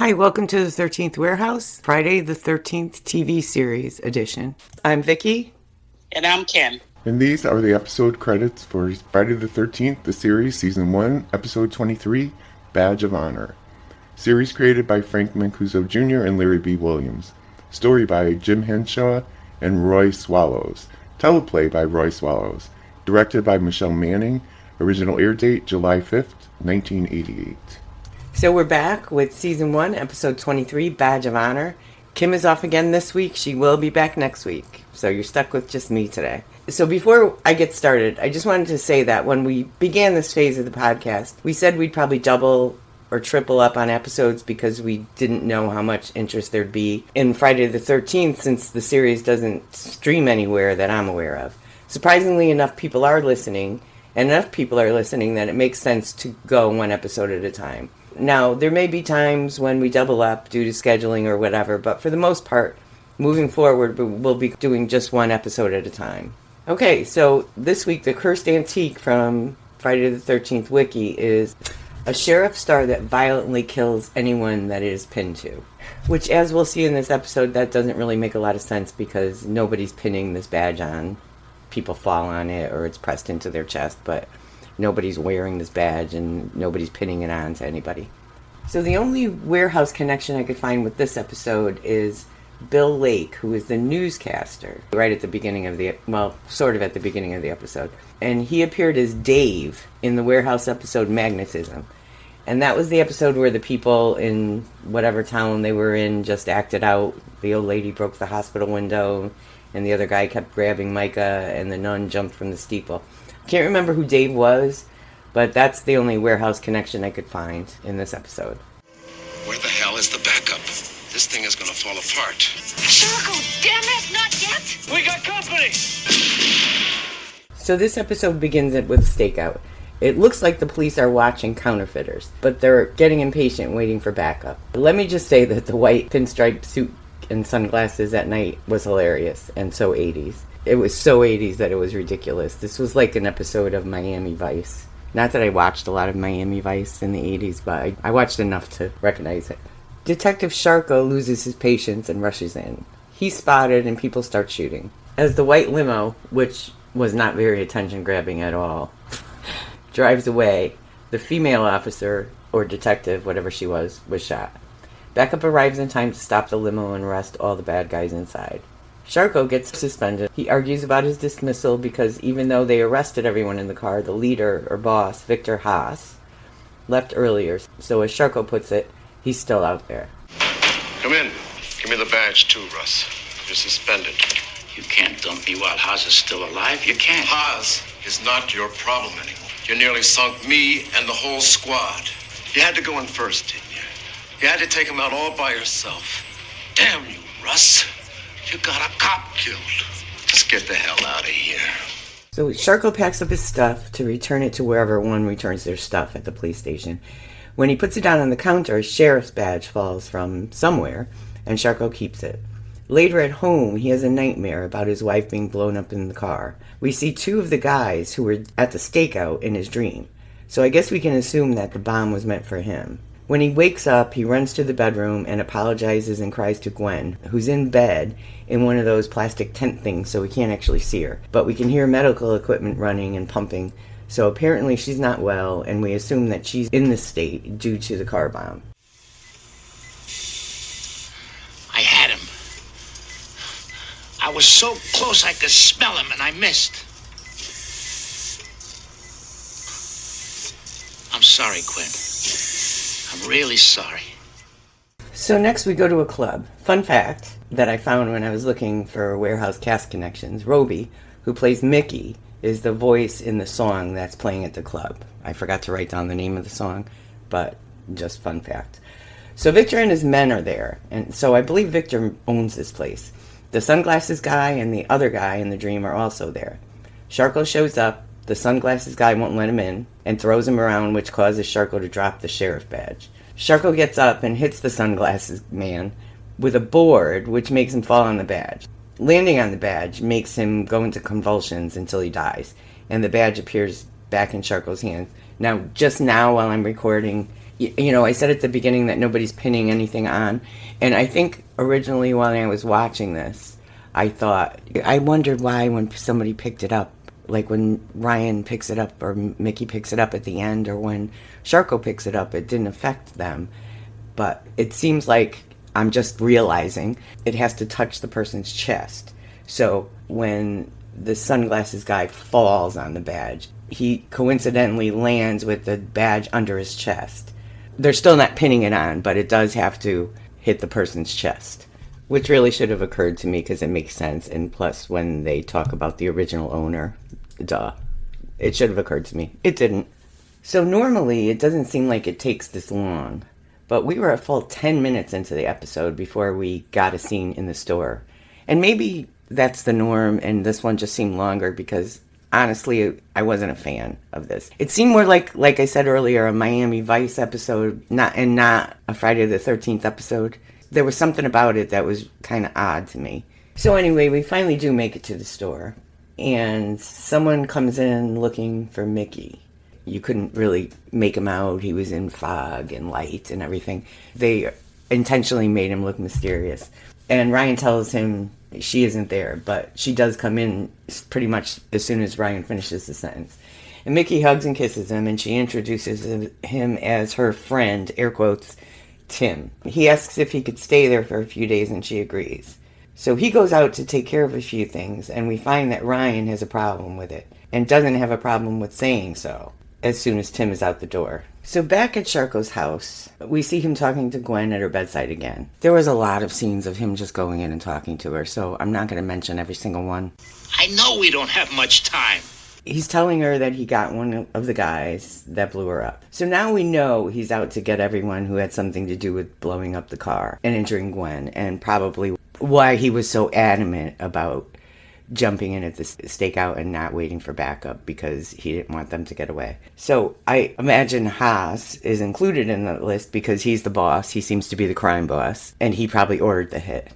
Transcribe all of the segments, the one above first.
Hi, welcome to the 13th Warehouse, Friday the 13th TV series edition. I'm Vickie. And I'm Kim. And these are the episode credits for Friday the 13th, the series, Season 1, Episode 23, Badge of Honor. Series created by Frank Mancuso Jr. and Larry B. Williams. Story by Jim Henshaw and Roy Swallows. Teleplay by Roy Swallows. Directed by Michelle Manning. Original air date July 5th, 1988. So we're back with Season 1, Episode 23, Badge of Honor. Kim is off again this week. She will be back next week. So you're stuck with just me today. So before I get started, I just wanted to say that when we began this phase of the podcast, we said we'd probably double or triple up on episodes because we didn't know how much interest there'd be in Friday the 13th since the series doesn't stream anywhere that I'm aware of. Surprisingly enough, people are listening, and enough people are listening that it makes sense to go one episode at a time. Now, there may be times when we double up due to scheduling or whatever, but for the most part, moving forward, we'll be doing just one episode at a time. Okay, so this week, the cursed antique from Friday the 13th Wiki is a sheriff star that violently kills anyone that it is pinned to. Which, as we'll see in this episode, that doesn't really make a lot of sense because nobody's pinning this badge on. People fall on it or it's pressed into their chest, but nobody's wearing this badge and nobody's pinning it on to anybody. So the only warehouse connection I could find with this episode is Bill Lake, who is the newscaster, right at the beginning of sort of at the beginning of the episode. And he appeared as Dave in the warehouse episode Magnetism. And that was the episode where the people in whatever town they were in just acted out. The old lady broke the hospital window, and the other guy kept grabbing Micah, and the nun jumped from the steeple. Can't remember who Dave was, but that's the only warehouse connection I could find in this episode. Where the hell is the backup? This thing is gonna fall apart. Circle, damn it, not yet! We got company! So this episode begins with a stakeout. It looks like the police are watching counterfeiters, but they're getting impatient waiting for backup. Let me just say that the white pinstripe suit and sunglasses at night was hilarious, and so 80s. It was so 80s that it was ridiculous. This was like an episode of Miami Vice. Not that I watched a lot of Miami Vice in the 80s, but I watched enough to recognize it. Detective Sharko loses his patience and rushes in. He's spotted and people start shooting. As the white limo, which was not very attention-grabbing at all, drives away, the female officer, or detective, whatever she was shot. Backup arrives in time to stop the limo and arrest all the bad guys inside. Sharko gets suspended. He argues about his dismissal because even though they arrested everyone in the car, the leader, or boss, Victor Haas, left earlier. So as Sharko puts it, he's still out there. Come in. Give me the badge too, Russ. You're suspended. You can't dump me while Haas is still alive. You can't. Haas is not your problem anymore. You nearly sunk me and the whole squad. You had to go in first, didn't you? You had to take him out all by yourself. Damn you, Russ. You got a cop killed. Just get the hell out of here. So Sharko packs up his stuff to return it to wherever one returns their stuff at the police station. When he puts it down on the counter, a sheriff's badge falls from somewhere, and Sharko keeps it. Later at home, he has a nightmare about his wife being blown up in the car. We see two of the guys who were at the stakeout in his dream. So I guess we can assume that the bomb was meant for him. When he wakes up, he runs to the bedroom and apologizes and cries to Gwen, who's in bed in one of those plastic tent things so we can't actually see her. But we can hear medical equipment running and pumping, so apparently she's not well, and we assume that she's in this state due to the car bomb. I had him. I was so close I could smell him, and I missed. I'm sorry, Gwen. I'm really sorry. So next we go to a club. Fun fact that I found when I was looking for warehouse cast connections. Roby, who plays Mickey, is the voice in the song that's playing at the club. I forgot to write down the name of the song, but just fun fact. So Victor and his men are there, and so I believe Victor owns this place. The sunglasses guy and the other guy in the dream are also there. Sharko shows up. The sunglasses guy won't let him in and throws him around, which causes Sharko to drop the sheriff badge. Sharko gets up and hits the sunglasses man with a board, which makes him fall on the badge. Landing on the badge makes him go into convulsions until he dies, and the badge appears back in Sharko's hands. Now, just now while I'm recording, You know, I said at the beginning that nobody's pinning anything on. And I think originally when I was watching this, I wondered why when somebody picked it up, like when Ryan picks it up or Mickey picks it up at the end, or when Sharko picks it up, it didn't affect them. But it seems like I'm just realizing it has to touch the person's chest. So when the sunglasses guy falls on the badge, he coincidentally lands with the badge under his chest. They're still not pinning it on, but it does have to hit the person's chest, which really should have occurred to me because it makes sense. And plus, when they talk about the original owner, duh, it should have occurred to me. It didn't. So normally, it doesn't seem like it takes this long, but we were a full 10 minutes into the episode before we got a scene in the store. And maybe that's the norm, and this one just seemed longer because, honestly, I wasn't a fan of this. It seemed more like I said earlier, a Miami Vice episode, not a Friday the 13th episode. There was something about it that was kind of odd to me. So anyway, we finally do make it to the store, and someone comes in looking for Mickey. You couldn't really make him out. He was in fog and light and everything. They intentionally made him look mysterious. And Ryan tells him she isn't there, but she does come in pretty much as soon as Ryan finishes the sentence. And Mickey hugs and kisses him, and she introduces him as her friend, air quotes, Tim. He asks if he could stay there for a few days, and she agrees. So he goes out to take care of a few things, and we find that Ryan has a problem with it, and doesn't have a problem with saying so, as soon as Tim is out the door. So back at Sharko's house, we see him talking to Gwen at her bedside again. There was a lot of scenes of him just going in and talking to her, so I'm not going to mention every single one. I know we don't have much time. He's telling her that he got one of the guys that blew her up. So now we know he's out to get everyone who had something to do with blowing up the car and injuring Gwen, and probably why he was so adamant about jumping in at the stakeout and not waiting for backup, because he didn't want them to get away. So I imagine Haas is included in the list because he's the boss. He seems to be the crime boss, and he probably ordered the hit.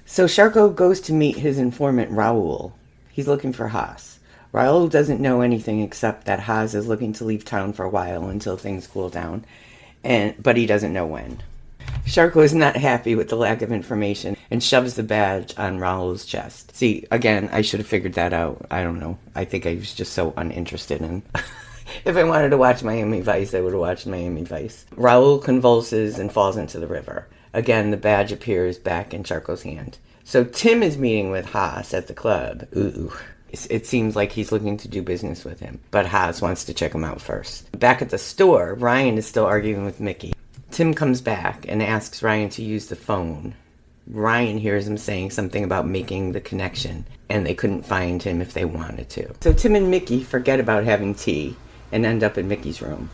So Sharko goes to meet his informant Raul. He's looking for Haas. Raul doesn't know anything except that Haas is looking to leave town for a while until things cool down, but he doesn't know when. Sharko is not happy with the lack of information and shoves the badge on Raul's chest. See, again, I should have figured that out. I don't know. I think I was just so uninterested in... If I wanted to watch Miami Vice, I would have watched Miami Vice. Raul convulses and falls into the river. Again, the badge appears back in Sharko's hand. So Tim is meeting with Haas at the club. Ooh. It seems like he's looking to do business with him, but Haas wants to check him out first. Back at the store, Ryan is still arguing with Mickey. Tim comes back and asks Ryan to use the phone. Ryan hears him saying something about making the connection, and they couldn't find him if they wanted to. So Tim and Mickey forget about having tea and end up in Mickey's room.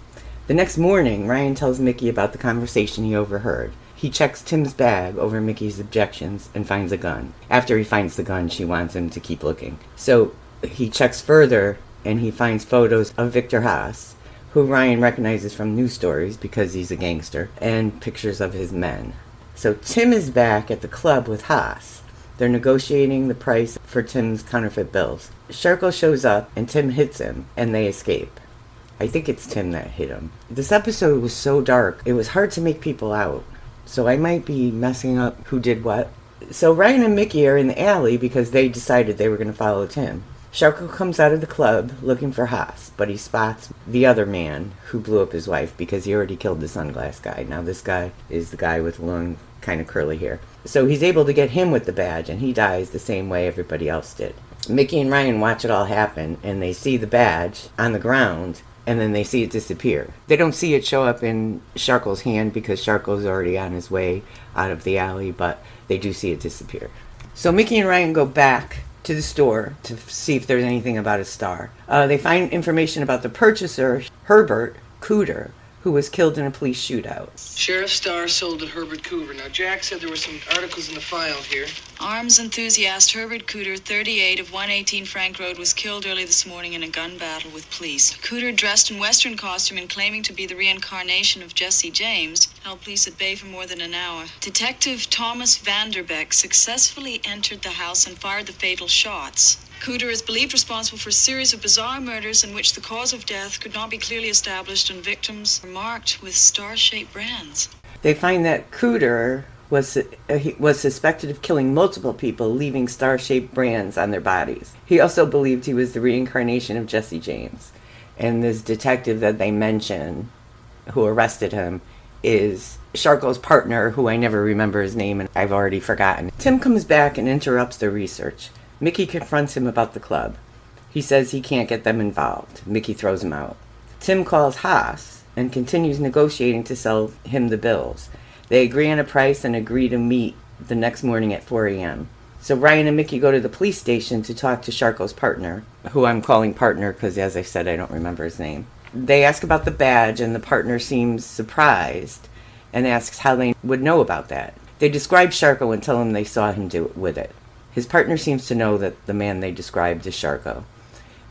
The next morning, Ryan tells Mickey about the conversation he overheard. He checks Tim's bag over Mickey's objections and finds a gun. After he finds the gun, she wants him to keep looking. So he checks further, and he finds photos of Victor Haas, who Ryan recognizes from news stories because he's a gangster, and pictures of his men. So Tim is back at the club with Haas. They're negotiating the price for Tim's counterfeit bills. Sharko shows up, and Tim hits him, and they escape. I think it's Tim that hit him. This episode was so dark, it was hard to make people out. So I might be messing up who did what. So Ryan and Mickey are in the alley because they decided they were going to follow Tim. Sharko comes out of the club looking for Haas, but he spots the other man who blew up his wife because he already killed the sunglass guy. Now this guy is the guy with long, kind of curly hair. So he's able to get him with the badge, and he dies the same way everybody else did. Mickey and Ryan watch it all happen, and they see the badge on the ground, and then they see it disappear. They don't see it show up in Sharko's hand because Sharko's already on his way out of the alley, but they do see it disappear. So Mickey and Ryan go back to the store to see if there's anything about a star. They find information about the purchaser, Herbert Cooter, who was killed in a police shootout. Sheriff Starr sold to Herbert Cooter. Now, Jack said there were some articles in the file here. Arms enthusiast Herbert Cooter, 38, of 118 Frank Road, was killed early this morning in a gun battle with police. Cooter, dressed in Western costume and claiming to be the reincarnation of Jesse James, held police at bay for more than an hour. Detective Thomas Vanderbeck successfully entered the house and fired the fatal shots. Cooter is believed responsible for a series of bizarre murders in which the cause of death could not be clearly established and victims were marked with star-shaped brands. They find that Cooter was suspected of killing multiple people, leaving star-shaped brands on their bodies. He also believed he was the reincarnation of Jesse James. And this detective that they mention, who arrested him, is Sharko's partner, who I never remember his name and I've already forgotten. Tim comes back and interrupts their research. Mickey confronts him about the club. He says he can't get them involved. Mickey throws him out. Tim calls Haas and continues negotiating to sell him the bills. They agree on a price and agree to meet the next morning at 4 a.m. So Ryan and Mickey go to the police station to talk to Sharko's partner, who I'm calling partner because, as I said, I don't remember his name. They ask about the badge, and the partner seems surprised and asks how they would know about that. They describe Sharko and tell him they saw him do it with it. His partner seems to know that the man they described is Sharko.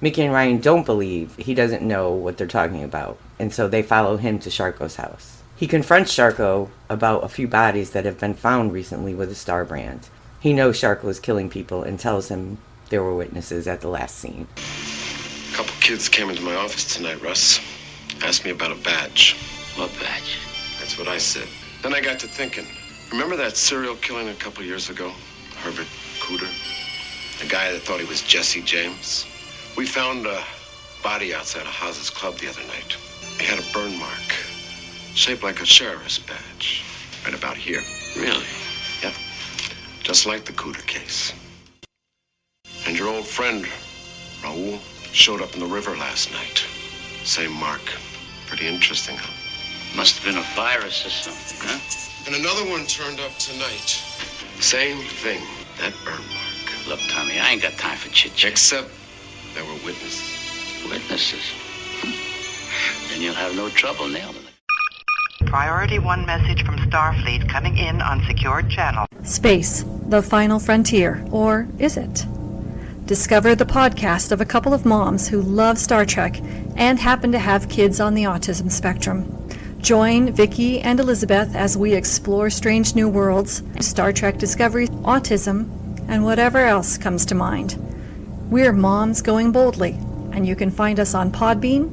Mickey and Ryan don't believe he doesn't know what they're talking about, and so they follow him to Sharko's house. He confronts Sharko about a few bodies that have been found recently with a star brand. He knows Sharko is killing people and tells him there were witnesses at the last scene. A couple kids came into my office tonight, Russ. Asked me about a badge. What badge? That's what I said. Then I got to thinking. Remember that serial killing a couple years ago? Herbert Cooter? The guy that thought he was Jesse James? We found a body outside of Haas's club the other night. He had a burn mark, shaped like a sheriff's badge, right about here. Really? Yep. Just like the Cooter case. And your old friend, Raoul, showed up in the river last night. Same mark. Pretty interesting, huh? Must have been a virus or something, huh? And another one turned up tonight. Same thing. That burn mark. Look, Tommy, I ain't got time for chit-chat. Except there were witnesses. Witnesses? Then you'll have no trouble nailing it. Priority 1 message from Starfleet coming in on secured channel. Space, the final frontier, or is it? Discover the podcast of a couple of moms who love Star Trek and happen to have kids on the autism spectrum. Join Vickie and Elizabeth as we explore strange new worlds, Star Trek Discovery, autism, and whatever else comes to mind. We're Moms Going Boldly, and you can find us on Podbean,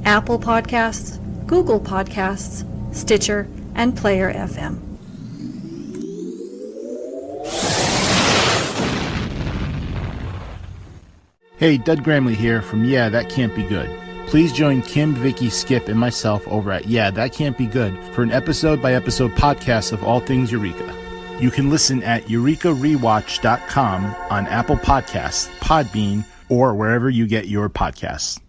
Apple Podcasts, Google Podcasts, Stitcher, and Player FM. Hey, Dud Gramley here from Yeah, That Can't Be Good. Please join Kim, Vickie, Skip, and myself over at Yeah, That Can't Be Good for an episode-by-episode podcast of all things Eureka. You can listen at eurekarewatch.com on Apple Podcasts, Podbean, or wherever you get your podcasts.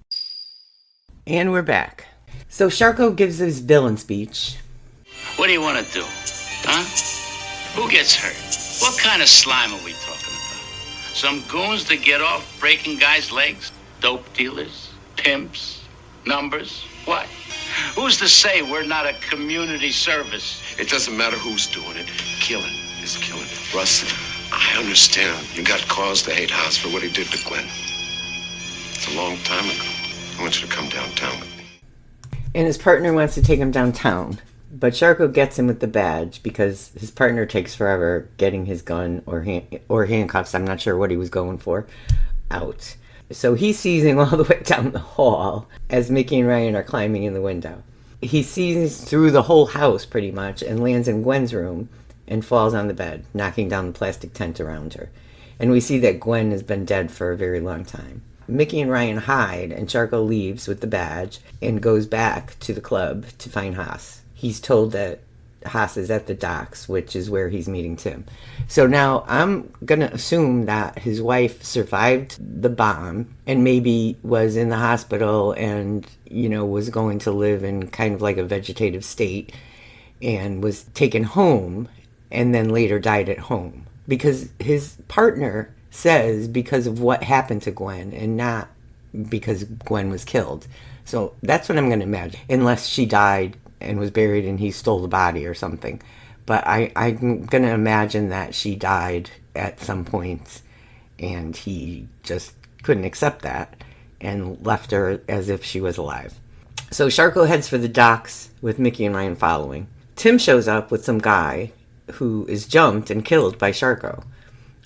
And we're back. So Sharko gives his villain speech. What do you want to do? Huh? Who gets hurt? What kind of slime are we talking about? Some goons that get off breaking guys' legs? Dope dealers? Pimps? Numbers? What? Who's to say we're not a community service? It doesn't matter who's doing it. Killing is killing. Russ, I understand you got cause to hate Haas for what he did to Gwen. It's a long time ago. I want you to come downtown with me. And his partner wants to take him downtown. But Sharko gets him with the badge because his partner takes forever getting his gun or handcuffs, I'm not sure what he was going for, out. So he sees him all the way down the hall as Mickey and Ryan are climbing in the window. He sees through the whole house pretty much and lands in Gwen's room and falls on the bed, knocking down the plastic tent around her. And we see that Gwen has been dead for a very long time. Mickey and Ryan hide, and Sharko leaves with the badge and goes back to the club to find Haas. He's told that Haas is at the docks, which is where he's meeting Tim. So now I'm going to assume that his wife survived the bomb and maybe was in the hospital and, was going to live in kind of like a vegetative state and was taken home and then later died at home. Because his partner says because of what happened to Gwen and not because Gwen was killed. So that's what I'm going to imagine. Unless she died and was buried and he stole the body or something. But I'm going to imagine that she died at some point and he just couldn't accept that and left her as if she was alive. So Sharko heads for the docks with Mickey and Ryan following. Tim shows up with some guy who is jumped and killed by Sharko.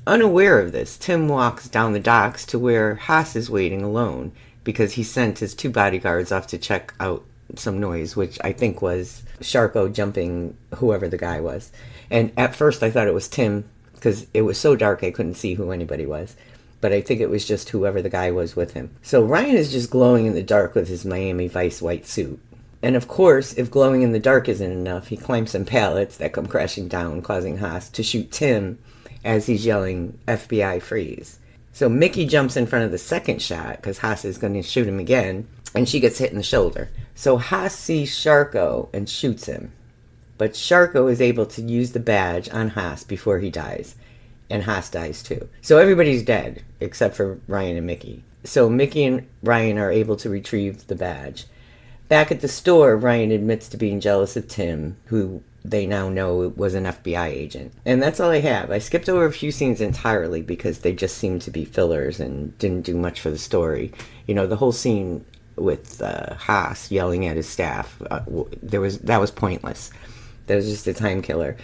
Unaware of this, Tim walks down the docks to where Haas is waiting alone because he sent his 2 bodyguards off to check out some noise, which I think was Sharko jumping whoever the guy was. And at first I thought it was Tim because it was so dark I couldn't see who anybody was. But I think it was just whoever the guy was with him. So Ryan is just glowing in the dark with his Miami Vice white suit. And of course, if glowing in the dark isn't enough, he climbs some pallets that come crashing down, causing Haas to shoot Tim as he's yelling, FBI freeze. So Mickey jumps in front of the second shot because Haas is going to shoot him again, and she gets hit in the shoulder. So Haas sees Sharko and shoots him. But Sharko is able to use the badge on Haas before he dies. And Haas dies too. So everybody's dead, except for Ryan and Mickey. So Mickey and Ryan are able to retrieve the badge. Back at the store, Ryan admits to being jealous of Tim, who they now know was an FBI agent. And that's all I have. I skipped over a few scenes entirely because they just seemed to be fillers and didn't do much for the story. You know, the whole scene with Haas yelling at his staff, that was pointless. That was just a time killer.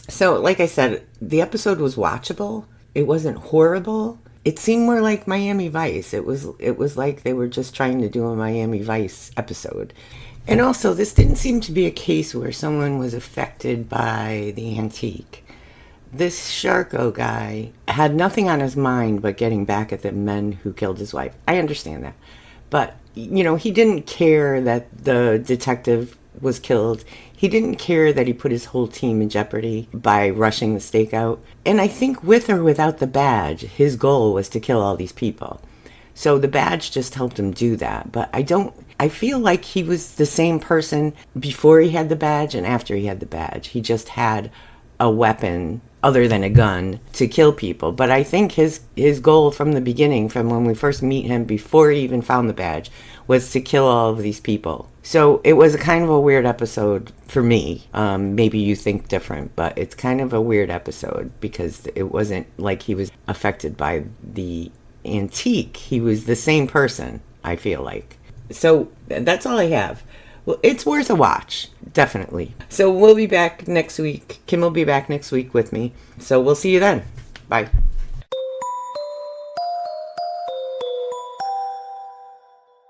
So, like I said, the episode was watchable. It wasn't horrible. It seemed more like Miami Vice. It was like they were just trying to do a Miami Vice episode. And also, this didn't seem to be a case where someone was affected by the antique. This Sharko guy had nothing on his mind but getting back at the men who killed his wife. I understand that. But, you know, he didn't care that the detective was killed. He didn't care that he put his whole team in jeopardy by rushing the stakeout. And I think with or without the badge, his goal was to kill all these people. So the badge just helped him do that. But I feel like he was the same person before he had the badge and after he had the badge. He just had a weapon other than a gun to kill people. But I think his goal from the beginning, from when we first meet him before he even found the badge, was to kill all of these people. So it was a kind of a weird episode for me. Maybe you think different, but it's kind of a weird episode because it wasn't like he was affected by the antique. He was the same person, I feel like. So that's all I have. Well, it's worth a watch, definitely. So we'll be back next week. Kim will be back next week with me. So we'll see you then. Bye.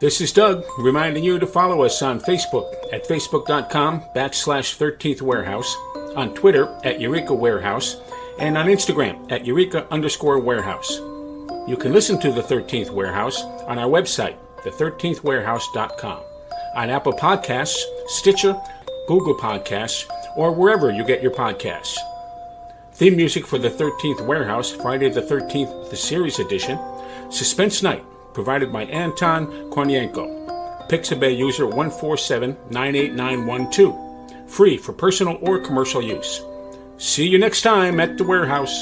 This is Doug, reminding you to follow us on Facebook at facebook.com/13th Warehouse, on Twitter at Eureka Warehouse, and on Instagram at Eureka_Warehouse. You can listen to the 13th Warehouse on our website, the13thwarehouse.com, on Apple Podcasts, Stitcher, Google Podcasts, or wherever you get your podcasts. Theme music for the 13th Warehouse, Friday the 13th, the Series Edition, Suspense Night, provided by Anton Kornienko. Pixabay user 147-98912. Free for personal or commercial use. See you next time at the warehouse.